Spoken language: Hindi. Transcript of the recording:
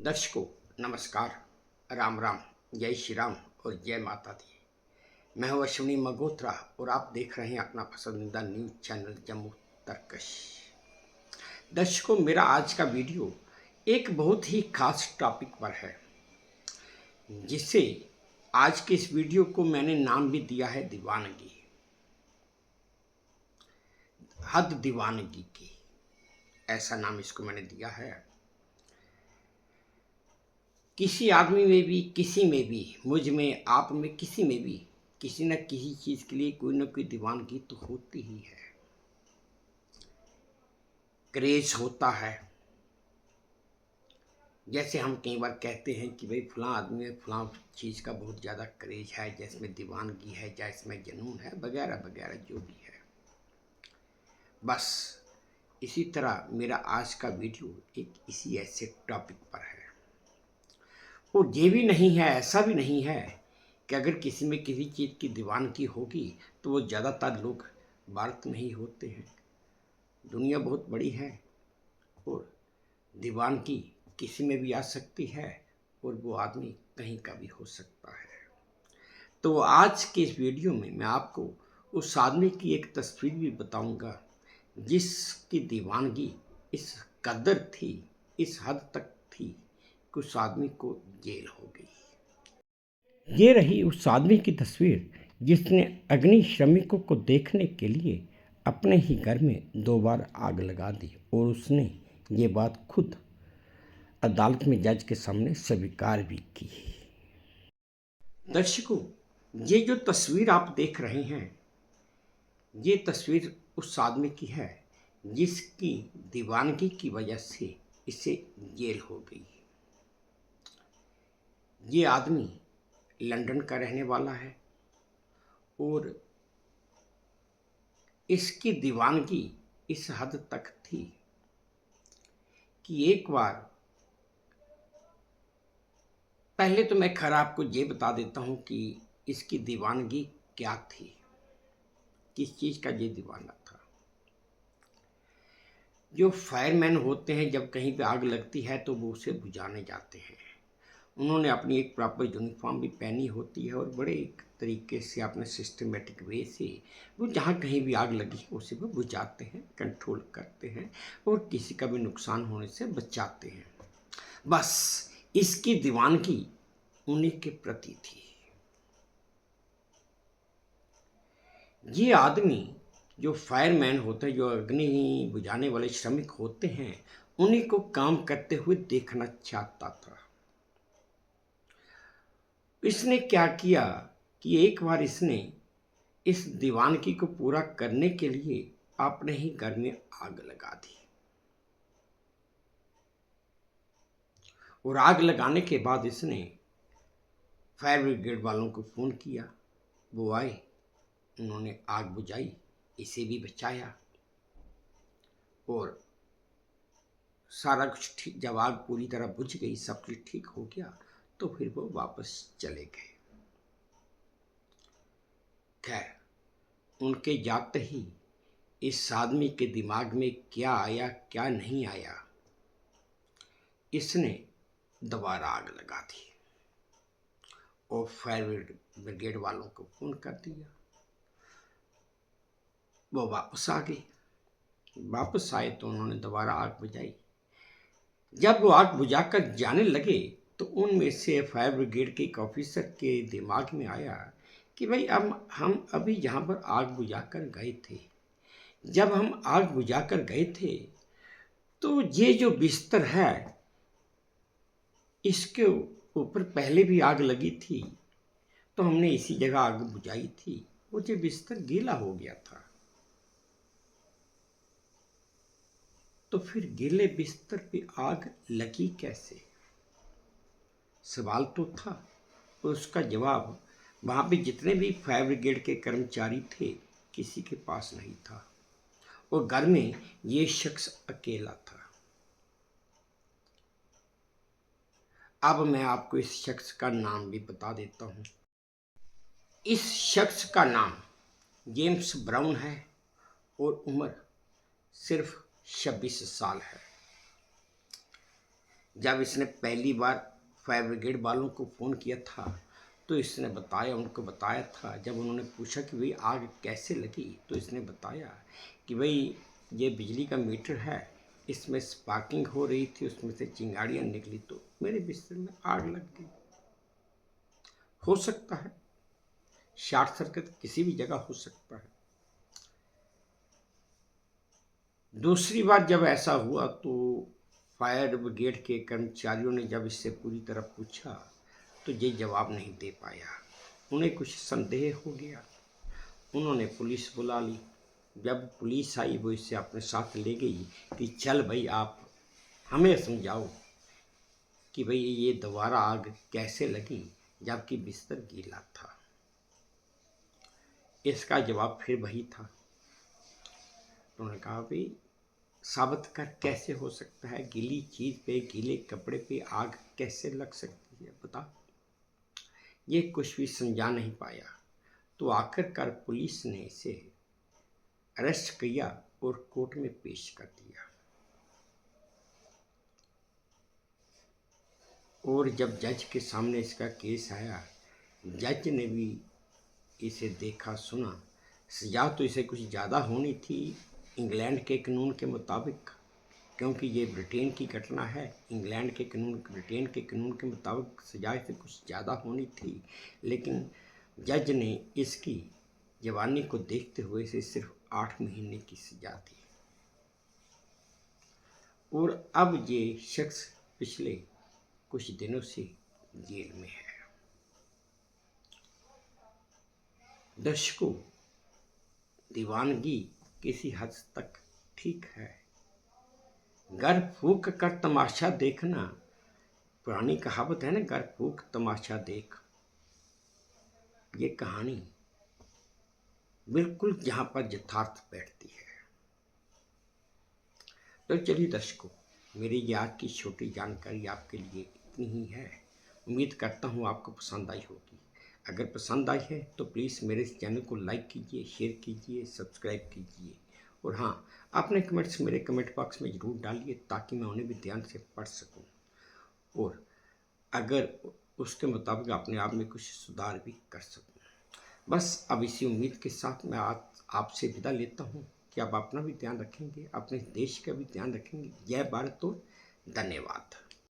दर्शकों नमस्कार, राम राम, जय श्री राम और जय माता दी। मैं हूँ अश्विनी मगोत्रा और आप देख रहे हैं अपना पसंदीदा न्यूज चैनल जम्मू तर्कश। दर्शकों, मेरा आज का वीडियो एक बहुत ही खास टॉपिक पर है, जिसे आज के इस वीडियो को मैंने नाम भी दिया है दीवानगी, हद दीवानगी की, ऐसा नाम इसको मैंने दिया है। किसी आदमी में भी, किसी में भी, मुझ में, आप में, किसी में भी किसी न किसी चीज़ के लिए कोई ना कोई दीवानगी तो होती ही है, क्रेज होता है। जैसे हम कई बार कहते हैं कि भाई फलां आदमी में फलां चीज़ का बहुत ज़्यादा क्रेज है, जिसमें दीवानगी है, या इसमें जुनून है, वगैरह वगैरह जो भी है। बस इसी तरह मेरा आज का वीडियो एक इसी ऐसे टॉपिक पर है। और ये भी नहीं है, ऐसा भी नहीं है कि अगर किसी में किसी चीज़ की दीवानगी होगी तो वो ज़्यादातर लोग भारत में ही होते हैं। दुनिया बहुत बड़ी है और दीवानगी किसी में भी आ सकती है और वो आदमी कहीं का भी हो सकता है। तो आज के इस वीडियो में मैं आपको उस आदमी की एक तस्वीर भी बताऊंगा जिसकी दीवानगी इस कदर थी, इस हद तक थी कि उस आदमी को जेल हो गई। ये रही उस आदमी की तस्वीर जिसने अग्नि श्रमिकों को देखने के लिए अपने ही घर में 2 बार आग लगा दी और उसने ये बात खुद अदालत में जज के सामने स्वीकार भी की। दर्शकों, ये जो तस्वीर आप देख रहे हैं, ये तस्वीर उस आदमी की है जिसकी दीवानगी की वजह से इसे जेल हो गई। ये आदमी लंदन का रहने वाला है और इसकी दीवानगी इस हद तक थी कि एक बार, पहले तो मैं खैर आपको ये बता देता हूँ कि इसकी दीवानगी क्या थी, किस चीज़ का ये दीवाना था। जो फायरमैन होते हैं, जब कहीं पे आग लगती है तो वो उसे बुझाने जाते हैं। उन्होंने अपनी एक प्रॉपर यूनिफॉर्म भी पहनी होती है और बड़े एक तरीके से अपने सिस्टमेटिक वे से वो जहाँ कहीं भी आग लगी है उसे वो बुझाते हैं, कंट्रोल करते हैं और किसी का भी नुकसान होने से बचाते हैं। बस इसकी दीवानगी उन्हीं के प्रति थी। ये आदमी जो फायरमैन होते हैं, जो अग्नि बुझाने वाले श्रमिक होते हैं, उन्हीं को काम करते हुए देखना चाहता था। इसने क्या किया कि एक बार इसने इस दीवानगी को पूरा करने के लिए अपने ही घर में आग लगा दी और आग लगाने के बाद इसने फायर ब्रिगेड वालों को फ़ोन किया। वो आए, उन्होंने आग बुझाई, इसे भी बचाया और सारा कुछ ठीक। जब आग पूरी तरह बुझ गई, सब कुछ ठीक हो गया, तो फिर वो वापस चले गए। खैर, उनके जाते ही इस आदमी के दिमाग में क्या आया क्या नहीं आया, इसने दोबारा आग लगा दी और फायर ब्रिगेड वालों को फोन कर दिया। वो वापस आ गए। वापस आए तो उन्होंने दोबारा आग बुझाई। जब वो आग बुझाकर जाने लगे तो उनमें से फायर ब्रिगेड के एक ऑफिसर के दिमाग में आया कि भाई अब हम अभी यहाँ पर आग बुझाकर गए थे, जब हम आग बुझाकर गए थे तो ये जो बिस्तर है इसके ऊपर पहले भी आग लगी थी, तो हमने इसी जगह आग बुझाई थी, वो जो बिस्तर गीला हो गया था, तो फिर गीले बिस्तर पे आग लगी कैसे? सवाल तो था और उसका जवाब वहाँ पे जितने भी फायर ब्रिगेड के कर्मचारी थे किसी के पास नहीं था और घर में ये शख्स अकेला था। अब मैं आपको इस शख्स का नाम भी बता देता हूँ। इस शख्स का नाम जेम्स ब्राउन है और उम्र सिर्फ 26 साल है। जब इसने पहली बार फायर ब्रिगेड वालों को फ़ोन किया था तो इसने बताया, उनको बताया था, जब उन्होंने पूछा कि भाई आग कैसे लगी तो इसने बताया कि भाई ये बिजली का मीटर है, इसमें स्पार्किंग हो रही थी, उसमें से चिंगारियाँ निकली तो मेरे बिस्तर में आग लग गई। हो सकता है शॉर्ट सर्किट किसी भी जगह हो सकता है। दूसरी बार जब ऐसा हुआ तो फायर ब्रिगेड के कर्मचारियों ने जब इससे पूरी तरह पूछा तो ये जवाब नहीं दे पाया। उन्हें कुछ संदेह हो गया, उन्होंने पुलिस बुला ली। जब पुलिस आई वो इसे अपने साथ ले गई कि चल भाई आप हमें समझाओ कि भाई ये दोबारा आग कैसे लगी जबकि बिस्तर गीला था। इसका जवाब फिर वही था। उन्होंने कहा भाई साबित कर कैसे हो सकता है, गीली चीज़ पे गीले कपड़े पे आग कैसे लग सकती है बता। ये कुछ भी समझा नहीं पाया तो आखिरकार पुलिस ने इसे अरेस्ट किया और कोर्ट में पेश कर दिया। और जब जज के सामने इसका केस आया, जज ने भी इसे देखा सुना। सजा तो इसे कुछ ज़्यादा होनी थी इंग्लैंड के कानून के मुताबिक, क्योंकि ये ब्रिटेन की घटना है। इंग्लैंड के कानून ब्रिटेन के कानून के मुताबिक सजा इसे कुछ ज़्यादा होनी थी, लेकिन जज ने इसकी जवानी को देखते हुए इसे सिर्फ 8 महीने की सजा दी। और अब ये शख्स पिछले कुछ दिनों से जेल में है। दर्शकों, दीवानगी किसी हद तक ठीक है। घर फूक कर तमाशा देखना, पुरानी कहावत है ना, घर फूक तमाशा देख। ये कहानी बिल्कुल यहाँ पर यथार्थ बैठती है। तो चलिए दर्शकों, मेरी ये आज की छोटी जानकारी आपके लिए इतनी ही है। उम्मीद करता हूँ आपको पसंद आई होगी। अगर पसंद आई है तो प्लीज़ मेरे इस चैनल को लाइक कीजिए, शेयर कीजिए, सब्सक्राइब कीजिए। और हाँ, अपने कमेंट्स मेरे कमेंट बॉक्स में ज़रूर डालिए ताकि मैं उन्हें भी ध्यान से पढ़ सकूँ और अगर उसके मुताबिक अपने आप में कुछ सुधार भी कर सकूँ। बस अब इसी उम्मीद के साथ मैं आपसे विदा लेता हूँ कि आप अपना भी ध्यान रखेंगे, अपने देश का भी ध्यान रखेंगे। जय भारत और धन्यवाद।